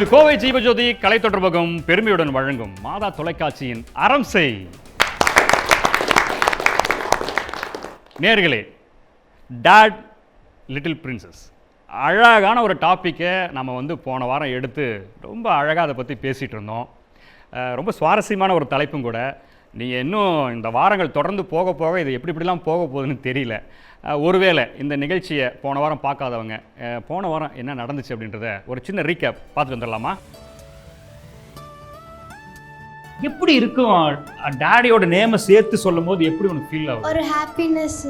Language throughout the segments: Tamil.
இது கோவை ஜீவஜோதி கலை தொடர்பகம் பெருமையுடன் வழங்கும் மாதா தொலைக்காட்சியின் அறம் செய். நேயர்களே, டாட் லிட்டில் பிரின்சஸ் அழகான ஒரு டாப்பிக்கை நம்ம போன வாரம் எடுத்து ரொம்ப அழகாக அதை பற்றி பேசிகிட்டு இருந்தோம். ரொம்ப சுவாரஸ்யமான ஒரு தலைப்பும் கூட. நீங்கள் இன்னும் இந்த வாரங்கள் தொடர்ந்து போக போக இது எப்படிலாம் போக போகுதுன்னு தெரியல. ஒருவேளை இந்த நிகழ்ச்சியை போன வாரம் பார்க்காதவங்க போன வாரம் என்ன நடந்துச்சு அப்படின்றத ஒரு சின்ன ரீகேப் பார்த்துட்டு வந்துடலாமா? எப்படி இருக்கும் டாடியோட நேமை சேர்த்து சொல்லும் போது எப்படி உனக்கு ஃபீல் ஆகும்? ஒரு ஹாப்பினஸ்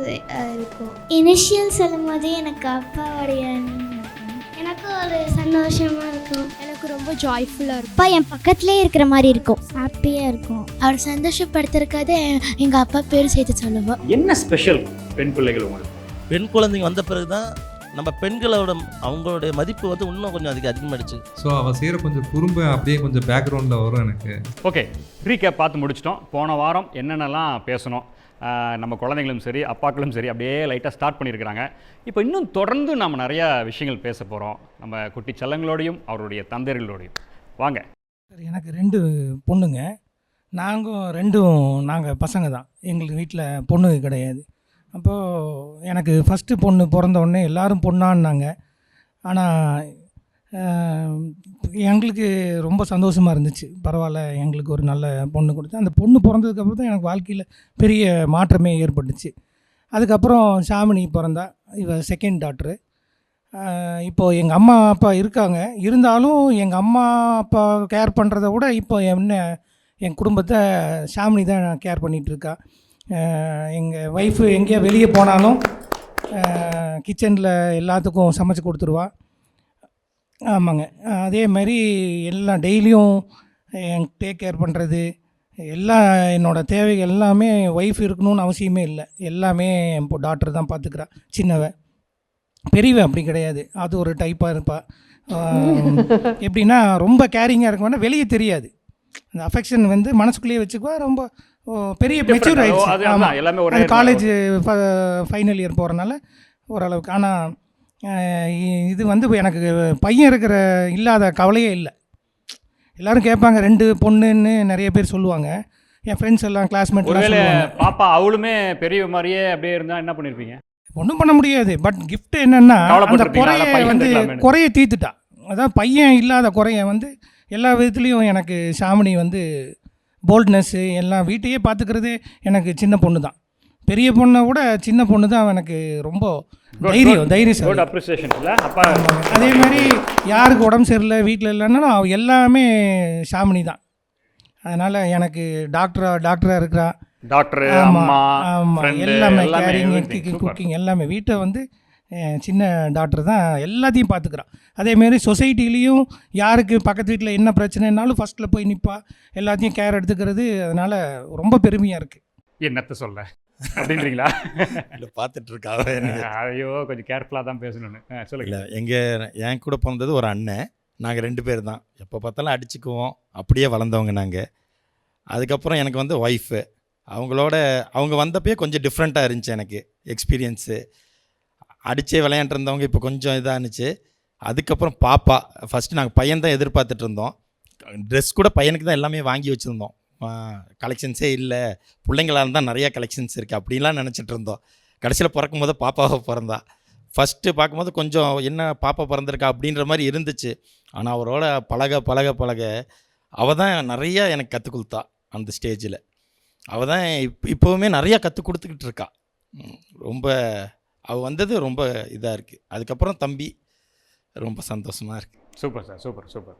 இருக்கும். இனிஷியல் சொல்லும் போதே எனக்கு அப்பாவுடைய எனக்கு ஒரு சந்தோஷமாக இருக்கும். எனக்கு ரொம்ப ஜாய்ஃபுல்லாக இருக்கும். அப்பா என் பக்கத்துலேயே இருக்கிற மாதிரி இருக்கும். ஹாப்பியாக இருக்கும். அவர் சந்தோஷப்படுத்துறதுக்காக எங்கள் அப்பா பேர் சேர்த்து சொல்லுவோம். என்ன ஸ்பெஷல் பெண் பிள்ளைகள் உங்களுக்கு? பெண் குழந்தைங்க வந்த பிறகு தான் நம்ம பெண்களோட அவங்களுடைய மதிப்பு இன்னும் கொஞ்சம் அதிகமாகிடுச்சு. ஸோ அவள் செய்கிற கொஞ்சம் குறும்பு அப்படியே கொஞ்சம் பேக்ரவுண்டில் வரும் எனக்கு. ஓகே, ரீகேப் பார்த்து முடிச்சிட்டோம். போன வாரம் என்னென்னலாம் பேசணும், நம்ம குழந்தைங்களும் சரி அப்பாக்களும் சரி அப்படியே லைட்டாக ஸ்டார்ட் பண்ணியிருக்கிறாங்க. இப்போ இன்னும் தொடர்ந்து நம்ம நிறையா விஷயங்கள் பேச போகிறோம், நம்ம குட்டி செல்லங்களோடையும் அவருடைய தந்தையர்களோடையும். வாங்க. எனக்கு 2 பொண்ணுங்க. நாங்கள் பசங்க தான். எங்களுக்கு வீட்டில் பொண்ணு கிடையாது. அப்போது எனக்கு ஃபஸ்ட்டு பொண்ணு பிறந்த உடனே எல்லோரும் பொண்ணான்னாங்க. ஆனால் எங்களுக்கு ரொம்ப சந்தோஷமாக இருந்துச்சு. பரவாயில்ல, எங்களுக்கு ஒரு நல்ல பொண்ணு கொடுத்து. அந்த பொண்ணு பிறந்ததுக்கப்புறம் தான் எனக்கு வாழ்க்கையில் பெரிய மாற்றமே ஏற்பட்டுச்சு. அதுக்கப்புறம் ஷாமினி பிறந்தா, இவ செகண்ட் டாக்டரு. இப்போது எங்கள் அம்மா அப்பா இருக்காங்க. இருந்தாலும் எங்கள் அம்மா அப்பா கேர் பண்ணுறத விட இப்போ என் குடும்பத்தை ஷாமினி தான் கேர் பண்ணிகிட்ருக்கா. எங்கள் ஒய்ஃபு எங்கேயா வெளியே போனாலும் கிச்சனில் எல்லாத்துக்கும் சமைச்சு கொடுத்துருவா. ஆமாங்க. அதே மாதிரி எல்லாம் டெய்லியும் டேக் கேர் பண்ணுறது, எல்லாம் என்னோடய தேவைகள் எல்லாமே ஒய்ஃப் இருக்கணும்னு அவசியமே இல்லை. எல்லாமே இப்போ டாக்டர் தான் பார்த்துக்கிறா. சின்னவ. பெரியவ அப்படி கிடையாது. அது ஒரு டைப்பாக இருப்பாள். எப்படின்னா ரொம்ப கேரிங்காக இருக்கும்னா வெளியே தெரியாது. அந்த அஃபெக்ஷன் மனசுக்குள்ளேயே வச்சுக்குவா. ரொம்ப பெரிய மெச்சூர் ஆகிடுச்சு. ஆமாம், காலேஜ் ஃபைனல் இயர் போகிறனால ஓரளவுக்கு. ஆனால் இது எனக்கு பையன் இல்லாத கவலையே இல்லை. எல்லோரும் கேட்பாங்க 2 பொண்ணுன்னு நிறைய பேர் சொல்லுவாங்க. என் ஃப்ரெண்ட்ஸ் எல்லாம் கிளாஸ்மேட் பாப்பா அவளுமே பெரிய மாதிரியே அப்படியே இருந்தால் என்ன பண்ணியிருப்பீங்க? ஒன்றும் பண்ண முடியாது. பட் கிஃப்ட் என்னென்னா அந்த குறையை தீர்த்துட்டா. அதாவது பையன் இல்லாத குறைய எல்லா விதத்துலேயும் எனக்கு ஷாமினி போல்ட்னஸ்ஸு எல்லாம் வீட்டையே பார்த்துக்கிறது. எனக்கு சின்ன பொண்ணு தான். பெரிய பொண்ணை விட சின்ன பொண்ணு தான் எனக்கு ரொம்ப தைரியம். அதே மாதிரி யாருக்கு உடம்பு சரியில்லை வீட்டில் இல்லைன்னாலும் எல்லாமே ஷாமினி தான். அதனால் எனக்கு டாக்டராக இருக்கிறா. டாக்டர், ஆமாம், எல்லாமே கேரிங், குக்கிங் எல்லாமே. வீட்டை சின்ன டாக்டர் தான் எல்லாத்தையும் பார்த்துக்கிறான். அதேமாரி சொசைட்டிலையும் யாருக்கு பக்கத்து வீட்டில் என்ன பிரச்சனைனாலும் ஃபஸ்ட்டில் போய் நிற்பா. எல்லாத்தையும் கேர் எடுத்துக்கிறது. அதனால் ரொம்ப பெருமையாக இருக்குது. என்னத்தை சொல்ல அப்படின்றீங்களா? இல்லை, பார்த்துட்ருக்காங்க. ஐயோ, கொஞ்சம் கேர்ஃபுல்லாக தான் பேசணுன்னு சொல்லுங்க. இல்லை, என் கூட பிறந்தது ஒரு அண்ணன். நாங்கள் 2 பேர் தான். எப்போ பார்த்தாலும் அடிச்சுக்குவோம். அப்படியே வளர்ந்தவங்க நாங்கள். அதுக்கப்புறம் எனக்கு ஒய்ஃபு. அவங்க வந்தப்பே கொஞ்சம் டிஃப்ரெண்ட்டாக இருந்துச்சு எனக்கு எக்ஸ்பீரியன்ஸு. அடித்தே விளையாண்டுருந்தவங்க இப்போ கொஞ்சம் இதாக இருந்துச்சு. அதுக்கப்புறம் பாப்பா. ஃபஸ்ட்டு நாங்கள் பையன் தான் எதிர்பார்த்துட்டு இருந்தோம். ட்ரெஸ் கூட பையனுக்கு தான் எல்லாமே வாங்கி வச்சுருந்தோம். கலெக்ஷன்ஸே இல்லை, பிள்ளைங்களாக இருந்தால் நிறையா கலெக்ஷன்ஸ் இருக்குது அப்படின்லாம் நினச்சிட்டு இருந்தோம். கடைசியில் பிறக்கும் போது பாப்பாவை பிறந்தா. ஃபஸ்ட்டு பார்க்கும்போது கொஞ்சம் என்ன பாப்பா பிறந்திருக்கா அப்படின்ற மாதிரி இருந்துச்சு. ஆனால் அவரோட பழக அவள் தான் நிறையா எனக்கு கற்றுக் கொடுத்தா. அந்த ஸ்டேஜில் அவள் தான் இப்போவுமே நிறையா கற்றுக் கொடுத்துக்கிட்டு இருக்கா. ரொம்ப அவள் வந்தது ரொம்ப இதாக இருக்குது. அதுக்கப்புறம் தம்பி ரொம்ப சந்தோஷமாக இருக்குது. Super sir, super.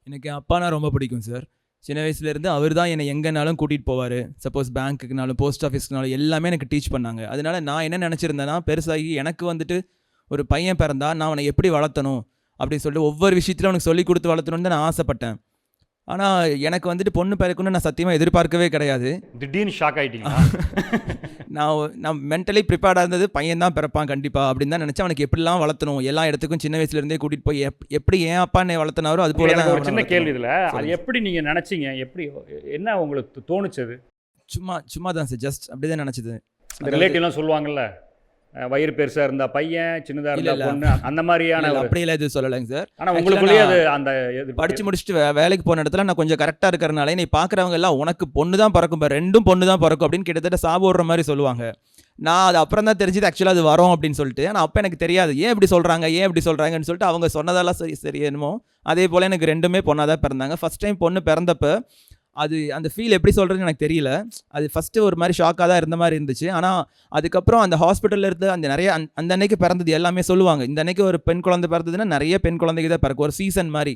எனக்கு அப்பானா ரொம்ப பிடிக்கும் சார். சின்ன வயசுலேருந்து அவர் தான் என்னை எங்கேனாலும் கூட்டிகிட்டு போவார். சப்போஸ் பேங்க்குக்குனாலும் போஸ்ட் ஆஃபீஸ்க்குனாலும் எல்லாமே எனக்கு டீச் பண்ணாங்க. அதனால் நான் என்ன நினச்சிருந்தேன்னா, பெருசாகி எனக்கு ஒரு பையன் பிறந்தா நான் அவனை எப்படி வளர்த்தணும் அப்படின்னு சொல்லிட்டு ஒவ்வொரு விஷயத்திலும் அவனுக்கு சொல்லி கொடுத்து வளர்த்தணுன்னு தான் நான் ஆசைப்பட்டேன். ஆனால் எனக்கு பொண்ணு பிறக்கணும்னு நான் சத்தியமாக எதிர்பார்க்கவே கிடையாது. திடீர்னு ஷாக் ஆகிட்டீங்க? நான் மென்டலி ப்ரிப்பேர்டாக இருந்தது, பையன் தான் பிறப்பான் கண்டிப்பாக அப்படின்னு தான் நினச்சேன். அவனுக்கு எப்படிலாம் வளர்த்தணும், எல்லா இடத்துக்கும் சின்ன வயசுலேருந்தே கூட்டிகிட்டு போய் எப்படி ஏன் அப்பா என்னை வளர்த்தினாரோ அது போல தான். ஒரு சின்ன கேள்வி இதில், அது எப்படி நீங்கள் நினச்சிங்க? எப்படி என்ன உங்களுக்கு தோணுச்சது? சும்மா தான் சார், ஜஸ்ட் அப்படி தான் நினச்சிது. இந்த ரிலேட்டிவ்லாம் சொல்லுவாங்கல்ல, வயிறு பெருசாக இருந்தால் பையன், சின்னதாக இல்ல, இருந்தால் இல்ல. பொண்ணு, அந்த மாதிரியான ஒரு அப்படியெல்லாம் எதுவும் சொல்லலைங்க சார். ஆனால் உங்களுக்குள்ளேயே அது அந்த படிச்சு முடிச்சுட்டு வேலைக்கு போன இடத்துல நான் கொஞ்சம் கரெக்டாக இருக்கிறனால நீ பார்க்குறவங்க எல்லாம் உனக்கு பொண்ணு தான் பிறக்கும் பாரு, 2ம் பொண்ணு தான் பிறக்கும் அப்படின்னு கிட்டத்தட்ட சாப்பிட்ற மாதிரி சொல்லுவாங்க. நான் அது அப்புறம் தான் தெரிஞ்சது ஆக்சுவலாக அது வரும் அப்படின்னு சொல்லிட்டு. ஆனால் அப்போ எனக்கு தெரியாது ஏன் இப்படி சொல்கிறாங்கன்னு சொல்லிட்டு அவங்க சொன்னதெல்லாம் சரி என்னமோ அதே போல் எனக்கு 2மே பொண்ணாக தான் பிறந்தாங்க. ஃபஸ்ட் டைம் பொண்ணு பிறந்தப்போ அது அந்த ஃபீல் எப்படி சொல்கிறதுன்னு எனக்கு தெரியல. அது ஃபஸ்ட்டு ஒரு மாதிரி ஷாக்காக தான் இருந்த மாதிரி இருந்துச்சு. ஆனால் அதுக்கப்புறம் அந்த ஹாஸ்பிட்டலில் இருந்து அந்த நிறைய அந்த அன்னைக்கு பிறந்தது எல்லாமே சொல்லுவாங்க, இந்த அன்னைக்கு ஒரு பெண் குழந்தை பிறந்ததுன்னா நிறைய பெண் குழந்தைக்கு தான் பிறக்கும், ஒரு சீசன் மாதிரி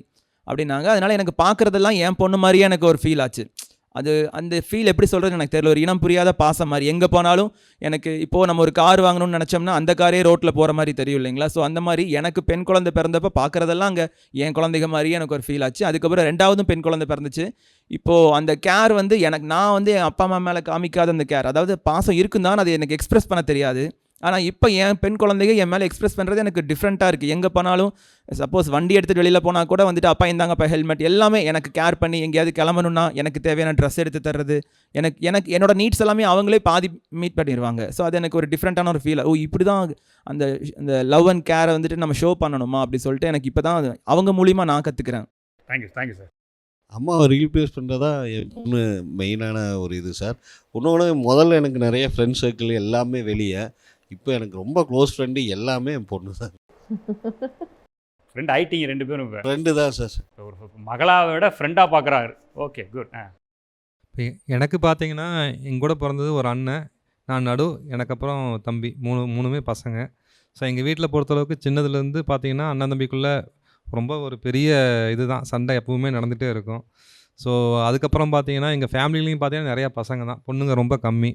அப்படின்னாங்க. அதனால் எனக்கு பார்க்குறதெல்லாம் என் பொண்ணு மாதிரியே எனக்கு ஒரு ஃபீல் ஆச்சு. அது அந்த ஃபீல் எப்படி சொல்கிறதுன்னு எனக்கு தெரியல, ஒரு இனம் புரியாத பாசம் மாதிரி. எங்கே போனாலும் எனக்கு இப்போது நம்ம ஒரு கார் வாங்கணும்னு நினச்சோம்னா அந்த காரே ரோட்டில் போகிற மாதிரி தெரியும் இல்லைங்களா. ஸோ அந்த மாதிரி எனக்கு பெண் குழந்தை பிறந்தப்போ பார்க்குறதெல்லாம் அங்கே என் குழந்தைங்க மாதிரியே எனக்கு ஒரு ஃபீல் ஆச்சு. அதுக்கப்புறம் 2வதும் பெண் குழந்தை பிறந்துச்சு. இப்போது அந்த கேர் வந்து நான் வந்து என் அப்பா அம்மா மேலே காமிக்காத அந்த கேர், அதாவது பாசம் இருக்குன்னு தான், அது எனக்கு எக்ஸ்பிரஸ் பண்ண தெரியாது. ஆனால் இப்போ என் பெண் குழந்தைங்க என் மேலே எக்ஸ்பிரஸ் பண்ணுறது எனக்கு டிஃப்ரெண்ட்டாக இருக்குது. எங்கே போனாலும் சப்போஸ் வண்டி எடுத்துகிட்டு வெளியில் போனால் கூட வந்துட்டு அப்பா இந்தாங்கப்பா ஹெல்மெட், எல்லாமே எனக்கு கேர் பண்ணி எங்கேயாவது கிளம்பணுன்னா எனக்கு தேவையான ட்ரெஸ் எடுத்து தர்றது, எனக்கு என்னோட நீட்ஸ் எல்லாமே அவங்களே பாதி மீட் பண்ணிடுவாங்க. ஸோ அது எனக்கு ஒரு டிஃப்ரெண்ட்டான ஒரு ஃபீல். இப்படி தான் அந்த லவ் அண்ட் கேரை வந்துட்டு நம்ம ஷோ பண்ணணுமா அப்படி சொல்லிட்டு எனக்கு இப்போ தான் அவங்க மூலிமா நான் கற்றுக்கிறேன். Thank you sir. அம்மாவை ரீப்ளேஸ் பண்ணுறதா என் பொண்ணு மெயினான ஒரு இது சார். இன்னொன்று, முதல்ல எனக்கு நிறைய ஃப்ரெண்ட்ஸ் சர்க்கிள் எல்லாமே வெளியே, இப்போ எனக்கு ரொம்ப க்ளோஸ் ஃப்ரெண்டு எல்லாமே என் பொண்ணு தான். ஃப்ரெண்ட் ஆயிட்டீங்க 2 பேரும். இப்போ ஃப்ரெண்டு தான் சார். ஒரு மகளாவை விட ஃப்ரெண்டாக பார்க்குறாரு. Okay, good. இப்போ எனக்கு பார்த்தீங்கன்னா என் கூட பிறந்தது ஒரு அண்ணன், நான் நடு, எனக்கு அப்புறம் தம்பி, மூணுமே பசங்க. ஸோ எங்கள் வீட்டில் பொறுத்தளவுக்கு சின்னதுலேருந்து பார்த்தீங்கன்னா அண்ணன் தம்பிக்குள்ளே ரொம்ப ஒரு பெரிய இதுதான், சண்டை எப்பவுமே நடந்துகிட்டே இருக்கும். ஸோ அதுக்கப்புறம் பார்த்தீங்கன்னா எங்கள் ஃபேமிலிலையும் பார்த்தீங்கன்னா நிறையா பசங்க தான், பொண்ணுங்க ரொம்ப கம்மி.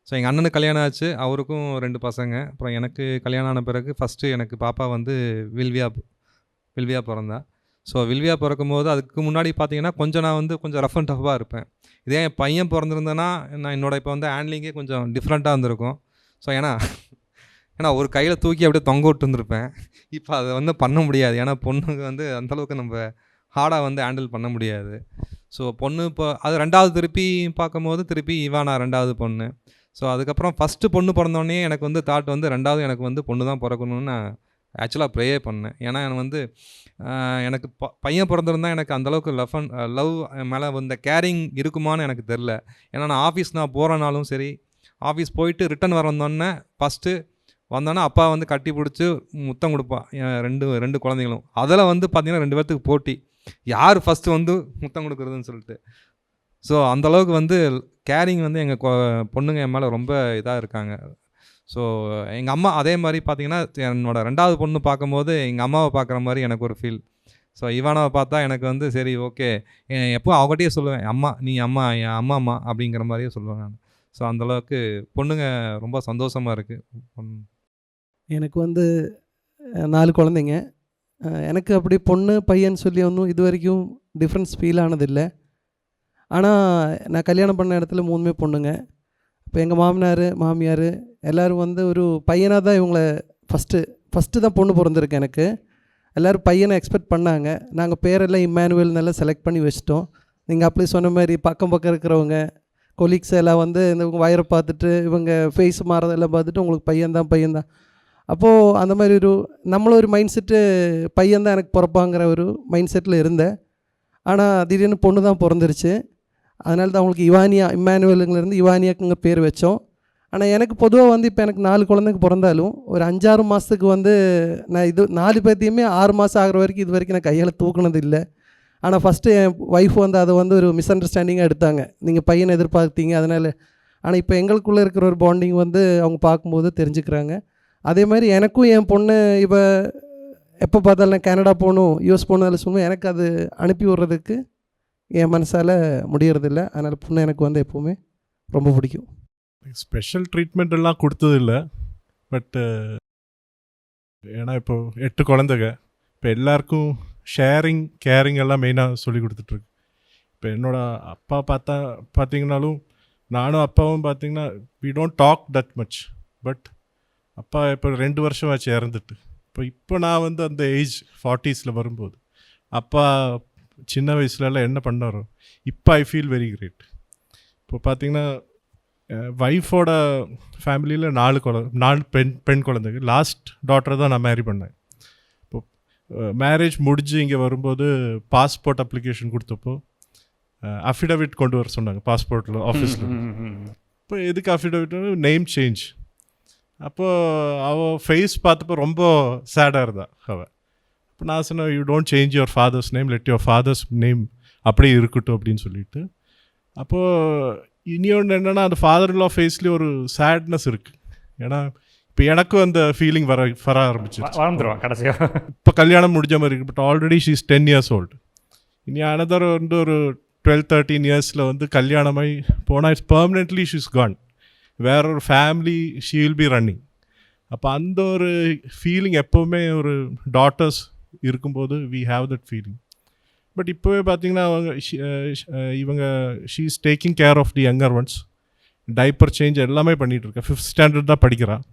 ஸோ எங்கள் அண்ணனுக்கு கல்யாணம் ஆச்சு, அவருக்கும் 2 பசங்க. அப்புறம் எனக்கு கல்யாணம் ஆன பிறகு ஃபஸ்ட்டு எனக்கு பாப்பா வந்து வில்வியா பிறந்தா. ஸோ வில்வியா பிறக்கும்போது அதுக்கு முன்னாடி பார்த்தீங்கன்னா நான் வந்து கொஞ்சம் ரஃப் அண்ட் டஃப்பாக இருப்பேன். இதே என் பையன் பிறந்திருந்தேன்னா நான் இப்போ வந்து ஹேண்ட்லிங்கே கொஞ்சம் டிஃப்ரெண்ட்டாக இருந்திருக்கும். ஸோ ஏன்னா ஒரு கையில் தூக்கி அப்படியே தொங்க விட்டு இருந்திருப்பேன். இப்போ அதை வந்து பண்ண முடியாது, ஏன்னா பொண்ணுக்கு வந்து அந்தளவுக்கு நம்ம ஹார்டாக வந்து ஹேண்டில் பண்ண முடியாது. ஸோ பொண்ணு இப்போ அது 2வது திருப்பி பார்க்கும்போது திருப்பி இவானா 2வது பொண்ணு. ஸோ அதுக்கப்புறம் ஃபஸ்ட்டு பொண்ணு பிறந்தோடனே எனக்கு வந்து தாட் வந்து 2வது எனக்கு வந்து பொண்ணு தான் பிறக்கணும்னு நான் ஆக்சுவலாக ப்ரேயே பண்ணேன். ஏன்னா எனக்கு வந்து எனக்கு பையன் பிறந்திருந்தால் எனக்கு அந்தளவுக்கு லவ் மேலே வந்த கேரிங் இருக்குமான்னு எனக்கு தெரில. ஏன்னா நான் ஆஃபீஸ் போகிறனாலும் சரி, ஆஃபீஸ் போயிட்டு ரிட்டன் வந்தோடனே ஃபஸ்ட்டு வந்தோன்னா அப்பா வந்து கட்டி பிடிச்சி முத்தம் கொடுப்பான் என் 2 குழந்தைங்களும். அதில் வந்து பார்த்திங்கன்னா 2 பேர்த்துக்கு போட்டி, யார் ஃபஸ்ட்டு வந்து முத்தம் கொடுக்குறதுன்னு சொல்லிட்டு. ஸோ அந்தளவுக்கு வந்து கேரிங் வந்து எங்கள் பொண்ணுங்க என் மேலே ரொம்ப இதாக இருக்காங்க. ஸோ எங்கள் அம்மா அதே மாதிரி பார்த்திங்கன்னா என்னோடய 2வது பொண்ணு பார்க்கும்போது எங்கள் அம்மாவை பார்க்குற மாதிரி எனக்கு ஒரு ஃபீல். ஸோ இவானாவை பார்த்தா எனக்கு வந்து சரி ஓகே, எப்போ அவங்ககிட்டயே சொல்லுவேன், அம்மா நீ அம்மா, என் அம்மா அப்படிங்கிற மாதிரியே சொல்லுவேன் நான். ஸோ அந்தளவுக்கு பொண்ணுங்க ரொம்ப சந்தோஷமாக இருக்குது. எனக்கு வந்து 4 குழந்தைங்க. எனக்கு அப்படி பொண்ணு பையன் சொல்லி ஒன்றும் இது வரைக்கும் டிஃப்ரென்ஸ் ஃபீல் ஆனதில்லை. ஆனால் நான் கல்யாணம் பண்ண இடத்துல 3மே பொண்ணுங்க. இப்போ எங்கள் மாமியார் எல்லோரும் வந்து ஒரு பையனாக தான் இவங்கள ஃபஸ்ட்டு தான் பொண்ணு பிறந்திருக்கு எனக்கு. எல்லோரும் பையனை எக்ஸ்பெக்ட் பண்ணாங்க. நாங்கள் பேரெல்லாம் இம்மானுவேல் நல்லா செலக்ட் பண்ணி வச்சிட்டோம். நீங்கள் அப்படி சொன்ன மாதிரி பக்கம் இருக்கிறவங்க கொலீக்ஸ் எல்லாம் வந்து இந்த வயரை பார்த்துட்டு இவங்க ஃபேஸ் மாறதெல்லாம் பார்த்துட்டு உங்களுக்கு பையன்தான். அப்போது அந்த மாதிரி நம்மளும் ஒரு மைண்ட் செட்டு பையன்தான் எனக்கு பிறப்பாங்கிற ஒரு மைண்ட் செட்டில் இருந்தேன். ஆனால் திடீர்னு பொண்ணு தான் பிறந்துருச்சு. அதனால தான் அவங்களுக்கு இம்மானுவேலுங்கிலேருந்து இவானியாக்குங்க பேர் வச்சோம். ஆனால் எனக்கு பொதுவாக வந்து இப்போ எனக்கு 4 குழந்தைங்க பிறந்தாலும் ஒரு 5-6 மாதத்துக்கு வந்து நான் 4 பேர்த்தையுமே 6 மாதம் ஆகிற வரைக்கும் இது வரைக்கும் நான் கையால் தூக்குனது இல்லை. ஆனால் ஃபஸ்ட்டு என் ஒய்ஃப் வந்து அதை வந்து ஒரு மிஸ் அண்டர்ஸ்டாண்டிங்காக எடுத்தாங்க, நீங்கள் பையனை எதிர்பார்த்தீங்க அதனால். ஆனால் இப்போ எங்களுக்குள்ளே இருக்கிற ஒரு பாண்டிங் வந்து அவங்க பார்க்கும்போது தெரிஞ்சுக்கிறாங்க. அதே மாதிரி எனக்கும் என் பொண்ணு இப்போ எப்போ பார்த்தாலும் கனடா போகணும், யூஎஸ் போகணும் அதில் சொல்லுவேன். எனக்கு அது அனுப்பி விட்றதுக்கு என் மனசால் முடியறதில்ல. அதனால் பொண்ணு எனக்கு வந்து எப்போவுமே ரொம்ப பிடிக்கும். ஸ்பெஷல் ட்ரீட்மெண்ட் எல்லாம் கொடுத்ததில்ல. பட்டு ஏன்னா இப்போ 8 குழந்தைங்க, இப்போ எல்லாருக்கும் ஷேரிங் கேரிங் எல்லாம் மெயினாக சொல்லி கொடுத்துட்ருக்கு. இப்போ என்னோடய அப்பா பார்த்தீங்கன்னாலும் நானும் அப்பாவும் பார்த்தீங்கன்னா we don't talk that much. But அப்பா இப்போ 2 வருஷம் ஆச்சு இறந்துட்டு. இப்போ நான் வந்து அந்த ஏஜ் 40s வரும்போது அப்பா சின்ன வயசுலலாம் என்ன பண்ணாரோ இப்போ ஐ ஃபீல் வெரி கிரேட். இப்போ பார்த்தீங்கன்னா ஒய்ஃபோட ஃபேமிலியில் 4 பெண் குழந்தைங்க. லாஸ்ட் டாட்டர் தான் நான் மேரி பண்ணேன். இப்போ மேரேஜ் முடிஞ்சு இங்கே வரும்போது பாஸ்போர்ட் அப்ளிகேஷன் கொடுத்தப்போ அஃபிடவிட் கொண்டு வர சொன்னாங்க பாஸ்போர்ட்டில் ஆஃபீஸில். இப்போ எதுக்கு அஃபிடவிட்? Name change. அப்போது அவள் ஃபேஸ் பார்த்தப்போ ரொம்ப சேடாக இருந்தா அவள். இப்போ நான் சொன்னேன், you don't change your father's name, let your father's name அப்படியே இருக்கட்டும் அப்படின்னு சொல்லிட்டு. அப்போது இனியொன்று என்னென்னா, அந்த ஃபாதர் இன் லா ஃபேஸ்லேயே ஒரு சேட்னஸ் இருக்குது. ஏன்னா இப்போ எனக்கும் அந்த ஃபீலிங் வர ஆரம்பிச்சிருச்சு. வளர்ந்துருவான் கடைசியாக. இப்போ கல்யாணம் முடிஞ்ச மாதிரி இருக்குது, but already she is 10 years old. இனி அனதர் வந்து ஒரு 12-13 yearsல வந்து கல்யாணமாய் போனால் it's permanently she is gone. வேற ஒரு family she will be running. அப்போ அந்த ஒரு ஃபீலிங் எப்போவுமே ஒரு டாட்டர்ஸ் இருக்கும்போது we have that feeling. But இப்போவே பார்த்தீங்கன்னா இவங்க she is taking care of the younger ones. Diaper change எல்லாமே பண்ணிகிட்டு இருக்கா. 5th standard தான் படிக்கிறான்.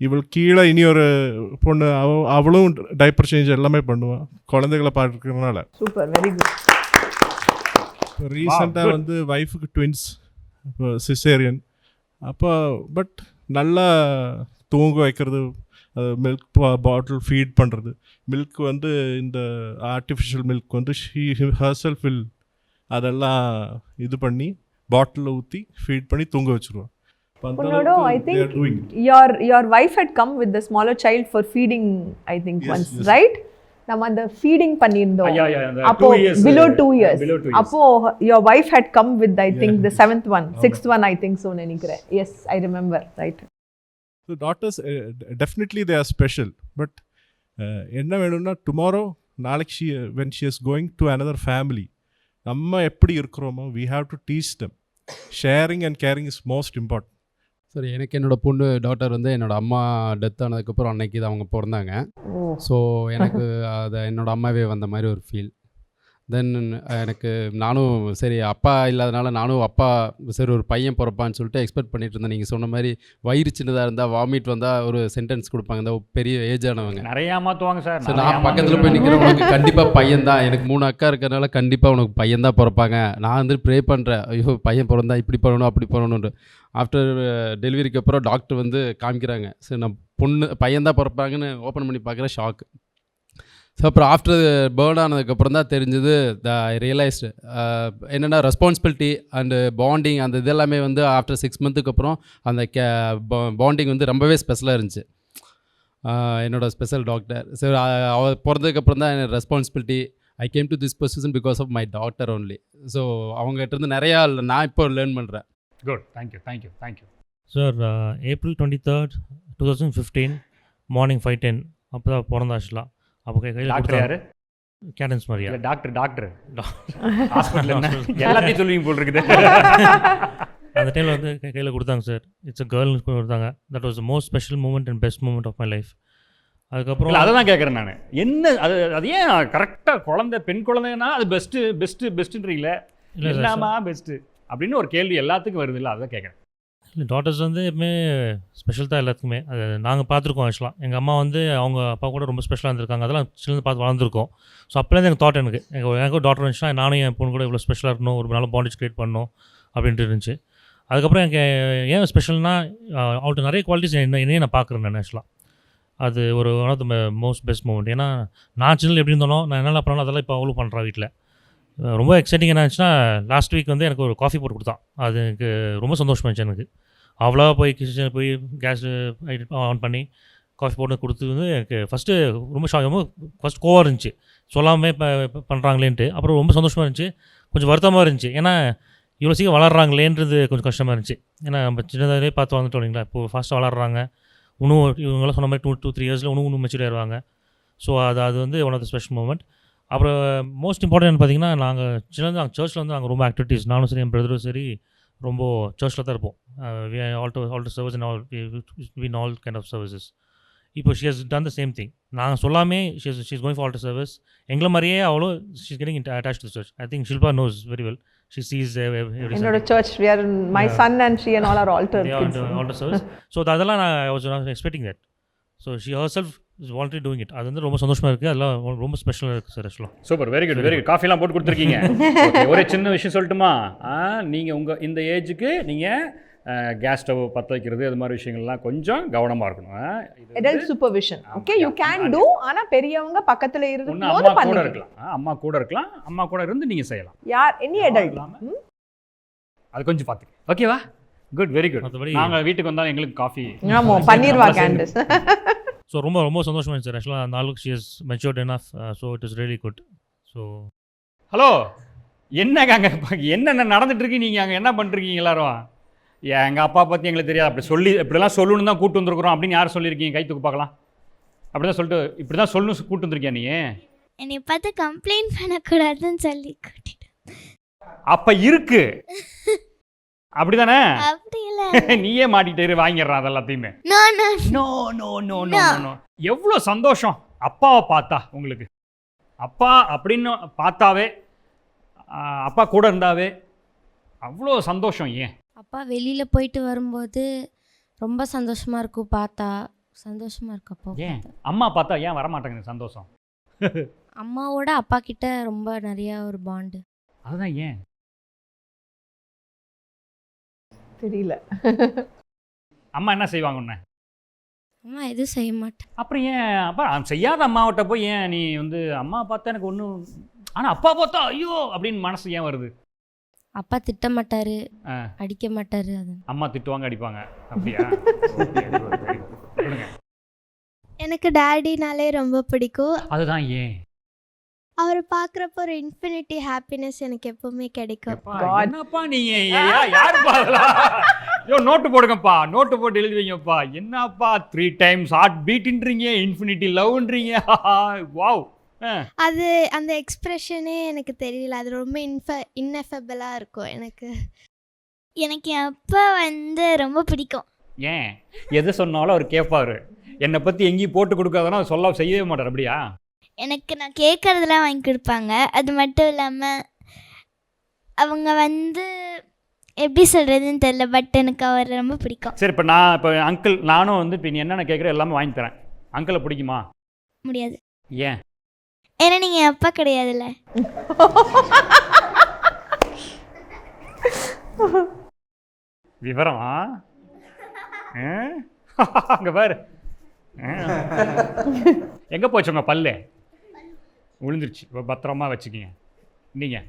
இவள் கீழே இனி ஒரு பொண்ணு அவளும் டைப்பர் சேஞ்ச் எல்லாமே பண்ணுவான் குழந்தைகளை பார்த்துக்கிறதுனால. Super, very good. இப்போ ரீசெண்டாக வந்து ஒய்ஃபுக்கு ட்வின்ஸ், இப்போ சிசேரியன். அப்போ பட் நல்லா தூங்க வைக்கிறது, மில்க் பாட்டில் ஃபீட் பண்ணுறது. மில்க் வந்து இந்த ஆர்டிஃபிஷியல் மில்க் வந்து ஷீ ஹர்செல்ஃப் வில் அதெல்லாம் இது பண்ணி பாட்டிலில் ஊற்றி ஃபீட் பண்ணி தூங்க வச்சுருவான். No, I think your wife had come with the smaller child for feeding, I think once, right? நம்ம அந்த ஃபீடிங் பண்ணியிருந்தோம். அப்போ below 2 years. அப்போ your wife had come with, I think, the 7th one, 6th one, I think so நினைக்கிறேன். Yes, I remember, right? So daughters, definitely they are special. But என்ன வேணும்னா tomorrow நாளைக்கு when she is going to another family, நம்ம எப்படி இருக்கிறோமோ we have to teach them. Sharing and caring is most important. சரி, எனக்கு என்னோடய டாட்டர் வந்து என்னோடய அம்மா டெத் ஆனதுக்கப்புறம் அன்னைக்கு தான் அவங்க பிறந்தாங்க. ஸோ எனக்கு அதை என்னோடய அம்மாவே வந்த மாதிரி ஒரு ஃபீல். தென் எனக்கு நானும் சரி அப்பா இல்லாதனால நானும் அப்பா சரி ஒரு பையன் பிறப்பான்னு சொல்லிட்டு எக்ஸ்பெக்ட் பண்ணிட்டு இருந்தேன். நீங்கள் சொன்ன மாதிரி வயிறு சின்னதாக இருந்தால் வாமிட் வந்தால் ஒரு சென்டென்ஸ் கொடுப்பாங்க இந்த பெரிய ஏஜ் ஆனவங்க. நிறையா மாற்றுவாங்க சார். ஸோ நான் பக்கத்தில் போய் நிற்கிறவங்களுக்கு கண்டிப்பாக பையன் தான், எனக்கு 3 அக்கா இருக்கிறனால கண்டிப்பாக உனக்கு பையன் தான் பிறப்பாங்க. நான் வந்து ப்ரே பண்ணுறேன், ஐயோ பையன் பிறந்தா இப்படி பண்ணணும் அப்படி பண்ணணுன்ட்டு. ஆஃப்டர் டெலிவரிக்கு அப்புறம் டாக்டர் வந்து காமிக்கிறாங்க, சரி நான் பையன் தான் பிறப்பாங்கன்னு ஓப்பன் பண்ணி பார்க்குறேன், ஷாக்கு. ஸோ அப்புறம் ஆஃப்டர் பேர்ன் ஆனதுக்கப்புறம் தான் தெரிஞ்சது ஐ ரியலைஸ்டு என்னென்னா ரெஸ்பான்சிபிலிட்டி அண்டு பாண்டிங் அந்த இதெல்லாமே வந்து ஆஃப்டர் 6 months அப்புறம் அந்த பாண்டிங் வந்து ரொம்பவே ஸ்பெஷலாக இருந்துச்சு. என்னோட ஸ்பெஷல் டாக்டர் சரி அவள் பிறந்ததுக்கப்புறம் தான் எனக்கு responsibility. I came to this position because of my doctor only. So அவங்ககிட்ட இருந்து நிறையா நான் இப்போ லேர்ன் பண்ணுறேன். Good, thank you. Sir April 23rd, 2015 morning 5:10 அப்போ தான் பிறந்த ஆக்சுவலாக. அப்போ கையில் டாக்டர் யாரு? கேடன்ஸ் மாதிரியா? டாக்டர் ஹாஸ்பிட்டல் எல்லாத்தையும் சொல்லுவீங்க போல் இருக்குது. அந்த டைமில் வந்து கையில் கொடுத்தாங்க சார். இட்ஸ் அ கேர்ள்னு கொடுத்தாங்க. That was the most special moment and best moment of my life. அதுக்கப்புறம் அதை தான் கேட்குறேன் நான். என்ன அது ஏன் கரெக்டாக பெண் குழந்தைன்னா அது பெஸ்ட்டுன்றீங்களே, இல்லாமா பெஸ்ட்டு அப்படின்னு ஒரு கேள்வி எல்லாத்துக்கும் வருது இல்லை, அதான் கேட்குறேன். இல்லை, டாட்டர்ஸ் வந்து எப்பவுமே ஸ்பெஷல் தான் எல்லாத்துக்குமே. அது நாங்கள் பார்த்துருக்கோம் ஆக்சுவலாக. எங்கள் அம்மா வந்து அவங்க அப்பா கூட ரொம்ப ஸ்பெஷலாக இருந்திருக்காங்க. அதெல்லாம் சின்னது பார்த்து வளர்ந்துருக்கோம். ஸோ அப்போலேருந்து எனக்கு தாட் எனக்கு டாக்டர் இருந்துச்சுன்னா நானும் என் பொண்ணு கூட இவ்வளோ ஸ்பெஷலாக இருக்கணும், ஒரு நல்ல பாண்டேஜ் க்ரியேட் பண்ணணும் அப்படின்ட்டு இருந்துச்சு. அதுக்கப்புறம் எனக்கு ஏன் ஸ்பெஷல்னால் அவள்கிட்ட நிறைய குவாலிட்டிஸ் என்னையே நான் பார்க்குறேன் நான் ஆக்சுவலாக. அது ஒரு one of the most best moment. ஏன்னா நான் சின்னது எப்படி இருந்தாலும் நான் என்னெல்லாம் பண்ணாலும் அதெல்லாம் இப்போ அவ்வளோ பண்ணுறேன் வீட்டில். ரொம்ப எக்ஸைட்டிங் என்ன ஆச்சுன்னா லாஸ்ட் வீக் வந்து எனக்கு ஒரு காஃபி போட்டு கொடுத்தான். அது எனக்கு ரொம்ப சந்தோஷமாக இருந்துச்சு. எனக்கு அவ்வளோ போய் கிச்சன் போய் கேஸ் ஆன் பண்ணி காஃபி போட்டு கொடுத்து வந்து எனக்கு ஃபஸ்ட்டு ரொம்ப ஃபஸ்ட் கோவாக இருந்துச்சு, சொல்லாமல் இப்போ பண்ணுறாங்களேன்ட்டு. அப்புறம் ரொம்ப சந்தோஷமாக இருந்துச்சு, கொஞ்சம் வருத்தமாக இருந்துச்சு. ஏன்னா இவ்வளோ சீக்கிரம் வளர்றாங்களேன்றது கொஞ்சம் கஷ்டமாக இருந்துச்சு. ஏன்னா நம்ம சின்னதாகவே பார்த்து வந்துட்டோம் இல்லைங்களா. இப்போது ஃபாஸ்ட்டாக வளர்றாங்க. இன்னும் இவங்களாம் சொன்ன மாதிரி 2-3 yearsல இன்னும் மெச்சூர் ஆயிடுவாங்க. ஸோ அது வந்து one of the special moment. அப்புறம் மோஸ்ட் இம்பார்ட்டன்ட் பார்த்தீங்கன்னா நாங்கள் சின்னது நாங்கள் சர்ச்சில் வந்து நாங்கள் ரொம்ப ஆக்டிவிட்டீஸ், நானும் சரி என் பிரதரும் சரி ரொம்ப சர்ச்சில் தான் இருப்போம். We all do service and all kind of services. இப்போ she has done the same thing. நாங்கள் சொல்லாமே she is going for altar service. எங்களை மாதிரியே அவ்வளோ she is getting attach to church. I think Shilpa knows very well. She sees என்னோட church we are my son and she and all are altar kids. Altar service. So அதெல்லாம் நான் I was not expecting that. So she herself is already doing it. அது வந்து ரொம்ப சந்தோஷமாக இருக்குது. அதெல்லாம் ரொம்ப ஸ்பெஷலாக இருக்குது சார் ஆக்சுவலாக. Super, very good. காஃபிலாம் போட்டு கொடுத்துருக்கீங்க. ஒரே சின்ன விஷயம் சொல்லட்டுமா? நீங்கள் இந்த ஏஜுக்கு நீங்கள் கேஸ் ஸ்டவ் பற்ற வைக்கிறது அது மாதிரி விஷயங்கள்லாம் கொஞ்சம் கவனமாக இருக்கணும். adult supervision. Okay, you can do. ஆனா பெரியவங்க பக்கத்துல ஒன்று இருக்கும்போது அம்மா கூட பண்ணிக்கலாம். இருக்கலாம், அம்மா கூட இருக்கலாம், அம்மா கூட இருந்து நீங்கள் செய்யலாம். யார் any adult. அது கொஞ்சம் பார்த்துக்க. ஓகேவா? Good, very good. மற்றபடி நாங்கள் வீட்டுக்கு வந்தால் எங்களுக்கு காஃபி ஆமா பண்ணிடுவா கேண்டஸ். ஸோ ரொம்ப ரொம்ப சந்தோஷமாக இருந்துச்சு சார். ஆக்சுவலாக அந்த ஆளுக்கு she is matured enough. So it is really good. So hello, என்னங்க அங்கே என்னென்ன நடந்துட்டு இருக்கு? நீங்கள் அங்கே என்ன பண்ணிருக்கீங்க எல்லாரும்? எங்கள் அப்பா பற்றி எங்களுக்கு தெரியாது, அப்படி சொல்லி இப்படிலாம் சொல்லணும்னு தான் கூட்டு வந்துருக்குறோம் அப்படின்னு யார் சொல்லியிருக்கீங்க? கை தூக்கு பார்க்கலாம். அப்படி தான் சொல்லிட்டு இப்படி தான் சொல்லணும் கூட்டு வந்திருக்கியா நீ? என்னை பார்த்து கம்ப்ளைண்ட் பண்ணக்கூடாதுன்னு சொல்லி கூட்டிட்டு. அப்போ இருக்கு அப்படிதானே? அப்படி இல்லை. நீயே மாட்டிட்டு வாங்கிடுறான் அது எல்லாத்தையுமே. No no no no no no no. எவ்வளோ சந்தோஷம் அப்பாவை பார்த்தா உங்களுக்கு. அப்பா அப்படின்னு பார்த்தாவே, அப்பா கூட இருந்தாவே அவ்வளோ சந்தோஷம். ஏன் அப்பா வெளியில் போயிட்டு வரும்போது ரொம்ப சந்தோஷமாக இருக்கும், பார்த்தா சந்தோஷமாக இருக்கும். அப்போ ஏன் அம்மா பார்த்தா ஏன் வரமாட்டேங்குது சந்தோஷம்? அம்மாவோட அப்பா கிட்ட ரொம்ப நிறையா ஒரு பாண்டு. அதுதான் ஏன் தெரியல. அம்மா என்ன செய்வாங்க உன்னை? அம்மா எதுவும் செய்ய மாட்டேன். அப்புறம் ஏன் அப்பா செய்யாத அம்மாவிட்ட போய் ஏன் நீ வந்து அம்மா பார்த்தா எனக்கு ஒன்றும், ஆனால் அப்பா பார்த்தா ஐயோ அப்படின்னு மனசு ஏன் வருது? அப்பா திட்ட மாட்டார், அடிக்க மாட்டார். அது அம்மா திட்டுவாங்க அடிப்பாங்க அப்படியா? எனக்கு டாடினாலே ரொம்ப பிடிக்கும். அதுதான் ஏன் அவரை பார்க்குறப்போ ஒரு இன்ஃபினிட்டி ஹாப்பினஸ் எனக்கு எப்பவுமே கிடைக்கும். என்னப்பா நீங்க யாருப்பா அதெல்லாம்? ஐயோ நோட்டு போடுங்கப்பா, நோட்டு போட்டு எழுதி வைங்கப்பா. என்னப்பா 3 times ஹார்ட் பீட்ன்றீங்க, இன்ஃபினிட்டி லவ்ன்றீங்க. வாவ். அது அந்த எக்ஸ்பிரஷனே எனக்கு தெரியல, அது ரொம்ப இன்னெஃபபிளாக இருக்கும் எனக்கு. எனக்கு என் அப்பா வந்து ரொம்ப பிடிக்கும். ஏன் எது சொன்னாலும் அவர் கேட்பாரு. என்னை பற்றி எங்கேயும் போட்டு கொடுக்காதனா சொல்ல செய்யவே மாட்டார் அப்படியா? எனக்கு நான் கேட்குறதெல்லாம் வாங்கி கொடுப்பாங்க. அது மட்டும் இல்லாமல் அவங்க வந்து எப்படி சொல்கிறதுன்னு தெரில, பட் எனக்கு அவர் ரொம்ப பிடிக்கும். சரி, இப்போ நான் இப்போ அங்கிள் நானும் வந்து இப்போ நீ என்னென்ன கேட்குற எல்லாமே வாங்கி தரேன். அங்கிளை பிடிக்குமா? முடியாது. ஏன்? ஏன்னா நீங்கள் என் அப்பா கிடையாதுல்ல. விவரம் அங்கே பாரு. எங்கே போச்சு உங்கள் பல்லு? விழுந்துருச்சு. இப்போ பத்திரமா வச்சுக்கிங்க. நீங்கள்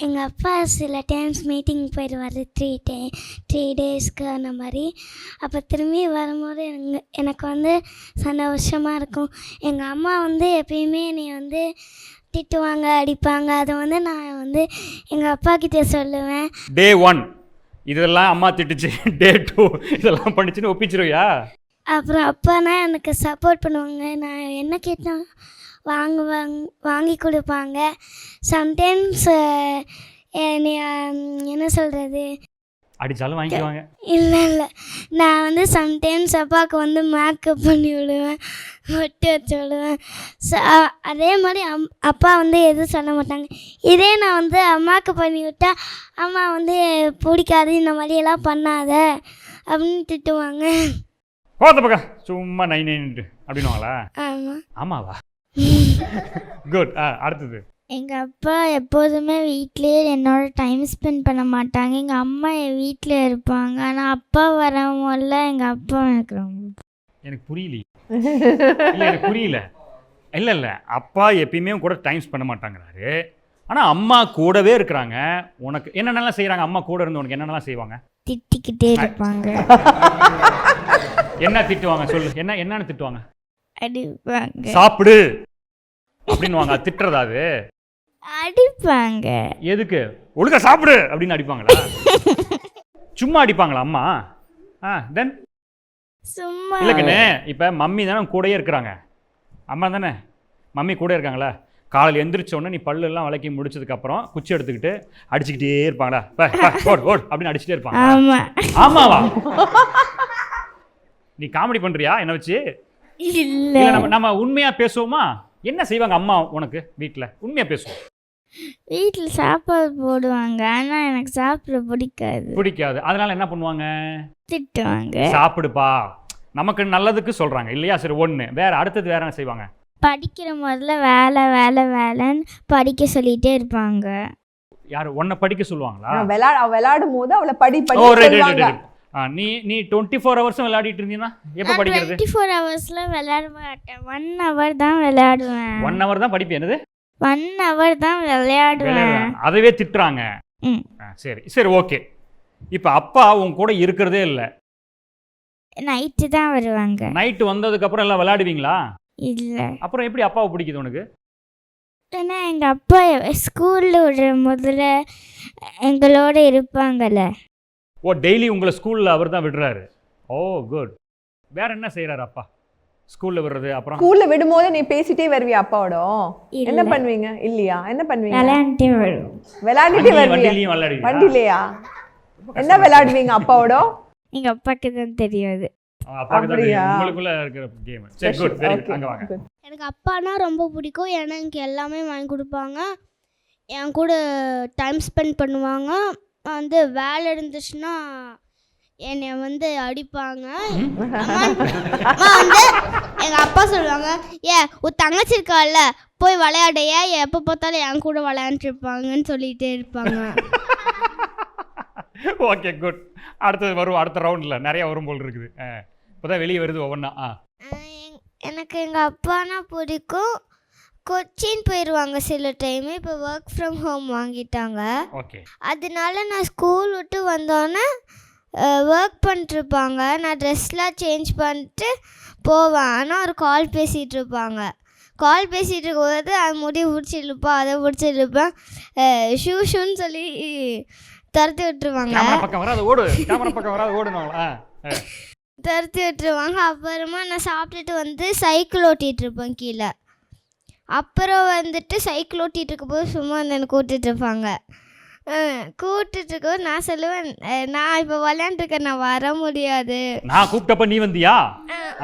எங்கள் அப்பா சில டைம்ஸ் மீட்டிங் போயிடுவார் 3 டேஸ்க்கு அந்த மாதிரி. அப்போ திரும்பி வரும்போது எனக்கு வந்து சந்தோஷமாக இருக்கும். எங்கள் அம்மா வந்து எப்பயுமே என்னை வந்து திட்டுவாங்க, அடிப்பாங்க. அதை வந்து நான் வந்து எங்கள் அப்பா கிட்டே சொல்லுவேன். Day 1 இதெல்லாம் அம்மா திட்டுச்சு, Day 2 இதெல்லாம் பண்ணிச்சுன்னு ஒப்பிச்சிருவியா? அப்புறம் அப்பானா எனக்கு சப்போர்ட் பண்ணுவாங்க. நான் என்ன கேட்டால் வாங்கி கொடுப்பாங்க. சம்டைம்ஸ் என்ன சொல்கிறது, அடித்தாலும் வாங்கிக்குவாங்க. இல்லை நான் வந்து சம்டைம்ஸ் அப்பாவுக்கு வந்து மேக்கப் பண்ணி விடுவேன், ஒட்டி வச்சு விடுவேன். அதே மாதிரி அப்பா வந்து எதுவும் சொல்ல மாட்டாங்க. இதே நான் வந்து அம்மாவுக்கு பண்ணி விட்டா அம்மா வந்து பிடிக்காது, இந்த மாதிரியெல்லாம் பண்ணாத அப்படின்னு திட்டுவாங்க. போத பக்கம் சும்மா 9 அப்படின்னுவாங்களா? ஆமாம். ஆமாவா? குட். அடுத்தது. எங்கள் அப்பா எப்போதுமே வீட்லேயே என்னோட டைம் ஸ்பெண்ட் பண்ண மாட்டாங்க. எங்கள் அம்மா என் வீட்டில் இருப்பாங்க. ஆனால் அப்பா வரவங்கள எங்கள் அப்பா எனக்கு ரொம்ப எனக்கு புரியல. எனக்கு புரியல. இல்லை அப்பா எப்பயுமே கூட டைம் ஸ்பெண்ட் பண்ண மாட்டாங்கிறாரு. ஆனால் அம்மா கூடவே இருக்கிறாங்க. உனக்கு என்னென்னலாம் செய்கிறாங்க? அம்மா கூட இருந்து உனக்கு என்னென்னலாம் செய்வாங்க? திட்டிக்கிட்டே இருப்பாங்க. என்ன திட்டுவாங்க சொல்லு? என்னன்னு திட்டுவாங்க? அடிப்பாங்க. சாப்பிடு அப்படின்னுவாங்க. அது திட்டுறதா? அது அடிப்பாங்க. எதுக்கு? ஒழுங்கா சாப்பிடு அப்படின்னு அடிப்பாங்களா? சும்மா அடிப்பாங்களா அம்மா? தென் சும்மா இல்லைங்கண்ணே. இப்போ மம்மி தானே கூடயே இருக்கிறாங்க, அம்மா தானே மம்மி கூட இருக்காங்களா? காலையில் எந்திரிச்சோடனே நீ பல்லெல்லாம் விளக்கி முடிச்சதுக்கப்புறம் குச்சி எடுத்துக்கிட்டு அடிச்சுக்கிட்டே இருப்பாங்களா? ஓடு அப்படின்னு அடிச்சுட்டே இருப்பாங்க. ஆமாவா? நீ காமெடி பண்ணுறியா என்ன வச்சு? இல்லை நம்ம உண்மையாக பேசுவோமா? என்ன செய்வாங்க அம்மா உனக்கு வீட்டில்? உண்மையாக பேசுவோம். வீட்டில் சாப்பாடு போடுவாங்க, ஆனால் எனக்கு சாப்பிட பிடிக்காது. அதனால என்ன பண்ணுவாங்க? திட்டுவாங்க. சாப்பிடுப்பா, நமக்கு நல்லதுக்கு சொல்கிறாங்க இல்லையா? சரி, ஒன்று. வேற அடுத்தது வேற என்ன செய்வாங்க? படிக்கிற முதல்ல வேலைன்னு படிக்க சொல்லிகிட்டே இருப்பாங்க. யார் உன்னை படிக்க சொல்லுவாங்களா? அவ விளையாடும் போது அவளை படி ஓ படி ரைட் சொல்லுவாங்க. நீ 24 ஹவர்ஸும் விளையாடிட்டு இருந்தீங்கன்னா எப்போ படிக்கிறது? 24 ஹவர்ஸ்ல விளையாட மாட்டேன். 1 hour தான் விளையாடுவேன். 1 hour தான் படிப்பேன். என்னது 1 hour தான் விளையாடுவேன். அதுவே திட்டுறாங்க. ம். சரி சரி ஓகே. இப்போ அப்பா உன் கூட இருக்கிறதே இல்லை, நைட்டு தான் வருவாங்க. நைட்டு வந்ததுக்கப்புறம் எல்லாம் விளையாடுவீங்களா? இல்லை. அப்புறம் எப்படி அப்பாவை பிடிக்குது உனக்கு? ஏன்னா எங்கள் அப்பா ஸ்கூலில் விடுற முதல்ல எங்களோட இருப்பாங்கல்ல. ஓ டெய்லி உங்களை ஸ்கூலில் அவர் தான் விடுறாரு. ஓ குட். வேற என்ன செய்கிறாரு அப்பா ஸ்கூலில் விடுறது? அப்புறம் ஸ்கூல்ல விடும்போது நீ பேசிட்டே வருவியா அப்பாவோட? இல்ல. என்ன பண்ணுவீங்க? இல்லையா? என்ன பண்ணுவீங்க? விளையாண்டே வரும். விளையாடிட்டே வருவியா? வண்டிலையும் விளையாடுவீங்க? வண்டிலையா? என்ன விளையாடுவீங்க அப்பாவோட? எங்கள் அப்பாவுக்கு தான் தெரியாது. அப்பாவுக்கு தான் அப்படியா? தெரியும் உங்களுக்குள்ள இருக்கிற கேம். சரி குட் வெரி குட். அங்கே வாங்க. எனக்கு அப்பானா ரொம்ப பிடிக்கும். ஏன்னா எனக்கு எல்லாமே வாங்கி கொடுப்பாங்க, என் கூட டைம் ஸ்பெண்ட் பண்ணுவாங்க. வந்து வேலை இருந்துச்சுன்னா என்னை வந்து அடிப்பாங்க. அம்மா வந்து எங்கள் அப்பா சொல்லுவாங்க, உன் தங்கச்சி இருக்கால போய் விளையாடைய, எப்போ பார்த்தாலும் என் கூட விளையாண்டுருப்பாங்கன்னு சொல்லிகிட்டே இருப்பாங்க. Okay good. அடுத்தது வரும், அடுத்த ரவுண்டில் நிறைய வரும் போல் இருக்குது. இப்போ தான் வெளியே வருது ஒவ்வொன்றா. எனக்கு எங்கள் அப்பானா பிடிக்கும். கொச்சின் போயிடுவாங்க சில டைம். இப்போ ஒர்க் ஃப்ரம் ஹோம் வாங்கிட்டாங்க. ஓகே. அதனால நான் ஸ்கூல் விட்டு வந்தோன்னே ஒர்க் பண்ணிட்டுருப்பாங்க. நான் ட்ரெஸ்லாம் சேஞ்ச் பண்ணிட்டு போவேன். ஆனால் ஒரு கால் பேசிகிட்டு இருப்பாங்க. கால் பேசிகிட்டு இருக்கும்போது அது முடி பிடிச்சி இழுப்பேன், அதை பிடிச்சி இழுப்பேன், ஷூன்னு சொல்லி துரத்தி விட்டுருவாங்க. கேமரா பக்கம் வராது ஓடு, கேமரா பக்கம் வராது ஓடுனாங்களா? துரத்தி விட்டுருவாங்க. அப்புறமா நான் சாப்பிட்டுட்டு வந்து சைக்கிள் ஓட்டிகிட்டு இருப்பேன் கீழே. அப்புறம் வந்துட்டு சைக்கிள் ஓட்டிகிட்டு இருக்கும்போது சும்மா வந்து என்னை கூட்டிகிட்டு இருப்பாங்க. கூட்டிகிட்டு இருக்கும்போது நான் சொல்லுவேன், நான் இப்போ விளையாண்டுருக்கேன், நான் வர முடியாது. நான் கூப்பிட்டப்ப நீ வந்தியா?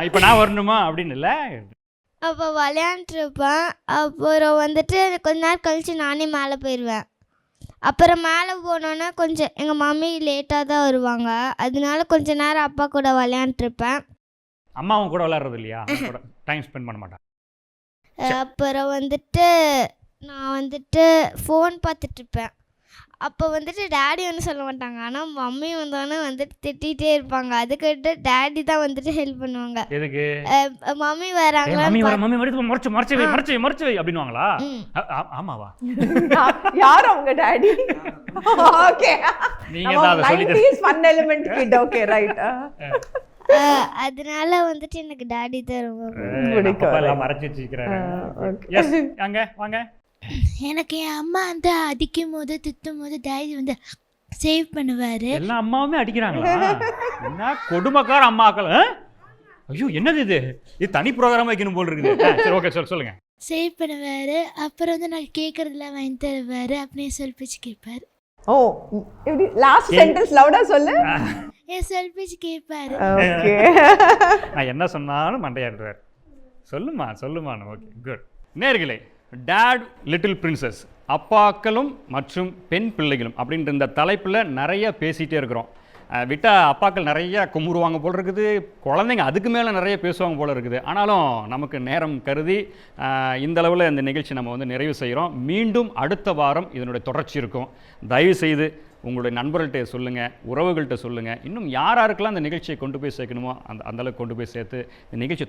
இப்போ நான் வரணுமா அப்படின்னு இல்லை. அப்போ விளையாண்டுருப்பேன். அப்புறம் வந்துட்டு கொஞ்ச நேரம் கழித்து நானே மேலே போயிடுவேன். அப்புறம் மேலே போனோன்னா கொஞ்சம் எங்கள் மம்மி லேட்டாக தான் வருவாங்க. அதனால கொஞ்ச நேரம் அப்பா கூட விளையாண்டுருப்பேன். அம்மாவும் கூட விளையாடுறது இல்லையா? கூட டைம் ஸ்பெண்ட் பண்ண மாட்டேன். அப்புறம் வந்துட்டு நான் வந்துட்டு ஃபோன் பார்த்துட்ருப்பேன். அப்போ வந்துட்டு டேடி ஒன்றும் சொல்ல மாட்டாங்க. ஆனால் மம்மி வந்தோன்னே வந்துட்டு திட்டிகிட்டே இருப்பாங்க. அதுக்கிட்ட டேடி தான் வந்துட்டு ஹெல்ப் பண்ணுவாங்க. எதுக்கு? மம்மி வராங்களா மம்மி வருது, மறைச்சு வை அப்படின்னுவாங்களா? ஆமாவா? யார் அவங்க டாடி? ஓகே. நீங்க தான் அதை சொல்லி 90s fun element kid. Okay right. அதனால வந்துட்டு எனக்கு டாடி தான் ரொம்ப பிடிக்கும். எல்லாம் மறைச்சு வச்சிருக்காரு. எஸ் அங்க வாங்க. எனக்கு என் அம்மா வந்து அடிக்கும் போது திட்டும் போது டாடி வந்து சேவ் பண்ணுவார். எல்லா அம்மாவுமே அடிக்கிறாங்களா? என்ன கொடுமைக்கார அம்மாக்கள். ஐயோ என்னது இது? இது தனி ப்ரோக்ராம் வைக்கணும் போல் இருக்குது. சரி ஓகே சொல்லுங்க. சேவ் பண்ணுவார். அப்புறம் வந்து நான் கேட்குறதுலாம் வாங்கி தருவார். அப்படியே சொல் பேச்சு கேட்பார். ஓ எப்படி லாஸ்ட் சென்டென்ஸ் லவுடா சொல்லு. என் சொல் பேச்சு கேட்பார். ஓகே. நான் என்ன சொன்னாலும் மண்டையாடுவார். சொல்லுமா. Okay good. நேயர்களே, டேட் லிட்டில் பிரின்சஸ், அப்பாக்களும் மற்றும் பெண் பிள்ளைகளும் அப்படின்ற இந்த தலைப்பில் நிறைய பேசிகிட்டே இருக்கிறோம். விட்டால் அப்பாக்கள் நிறைய கும்பிடுவாங்க போல் இருக்குது, குழந்தைங்க அதுக்கு மேலே நிறைய பேசுவாங்க போல் இருக்குது. ஆனாலும் நமக்கு நேரம் கருதி இந்த அளவில் இந்த நிகழ்ச்சி நம்ம வந்து நிறைவு செய்கிறோம். மீண்டும் அடுத்த வாரம் இதனுடைய தொடர்ச்சி இருக்கும். தயவுசெய்து உங்களுடைய நண்பர்கள்ட்ட சொல்லுங்கள், உறவுகள்கிட்ட சொல்லுங்கள். இன்னும் யாருக்கெல்லாம் இந்த நிகழ்ச்சியை கொண்டு போய் சேர்க்கணுமோ அந்தளவுக்கு கொண்டு போய் சேர்த்து இந்த நிகழ்ச்சி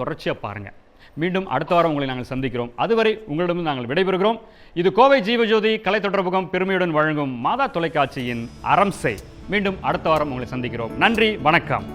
தொடர்ச்சியாக பாருங்கள். மீண்டும் அடுத்த வாரம் உங்களை நாங்கள் சந்திக்கிறோம். அதுவரை உங்களிடம் நாங்கள் விடைபெறுகிறோம். இது கோவை ஜீவஜோதி கலை தொடர்பகம் பெருமையுடன் வழங்கும் மாதா தொலைக்காட்சியின் அறம் செய். மீண்டும் அடுத்த வாரம் உங்களை சந்திக்கிறோம். நன்றி, வணக்கம்.